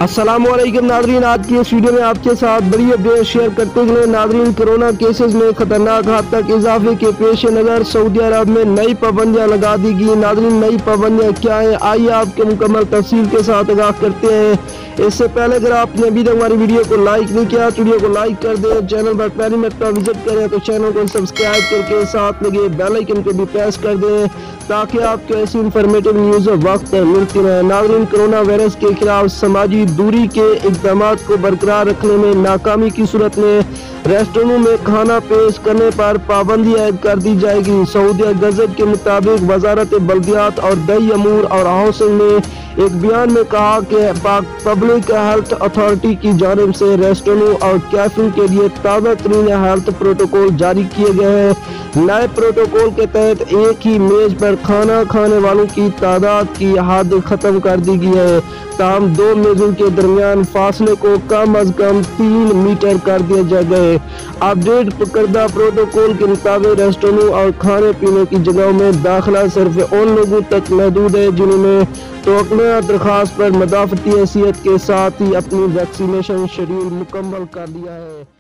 अस्सलामुअलैकुम नादरीन, आज की इस वीडियो में आपके साथ बड़ी अपडेट शेयर करते हुए नादरीन, कोरोना केसेस में खतरनाक हद तक इजाफे के पेश नज़र सऊदी अरब में नई पाबंदियां लगा दी गई। नादरीन, नई पाबंदियां क्या हैं, आइए आपके मुकम्मल तफसील के साथ आगाह करते हैं। इससे पहले अगर आपने अभी तक हमारी वीडियो को लाइक नहीं किया तो वीडियो को लाइक कर दें, चैनल पर पहली मरतबा विजिट करें तो चैनल को सब्सक्राइब करके साथ लगे बेल आइकन को भी प्रेस कर दें ताकि आपको ऐसी इंफॉर्मेटिव न्यूज़ वक्त पर मिलती रहे। नाज़रीन, कोरोना वायरस के खिलाफ समाजी दूरी के इक़दाम को बरकरार रखने में नाकामी की सूरत में रेस्टोरेंटों में खाना पेश करने पर पाबंदी आयद कर दी जाएगी। सऊदी गज़ट के मुताबिक वजारत बल्दियात और दई अमूर और हाउसिंग ने एक बयान में कहा कि पब्लिक हेल्थ अथॉरिटी की जानिब से रेस्टोरेंटों और कैफे के लिए ताज़ा तरीन हेल्थ प्रोटोकॉल जारी किए गए हैं। नए प्रोटोकॉल के तहत एक ही मेज पर खाना खाने वालों की तादाद की हद खत्म कर दी गई है, ताहम दो मेजों के दरमियान फासले को कम अज कम 3 मीटर कर दिया जाएगा। अपडेट करदा प्रोटोकॉल के मुताबिक रेस्टोरेंटों और खाने पीने की जगहों में दाखिला सिर्फ उन लोगों तक महदूद है जिन्होंने तोकना दरख्वास्त पर मदाफती हैसियत के साथ ही अपनी वैक्सीनेशन शेड्यूल मुकम्मल कर लिया है।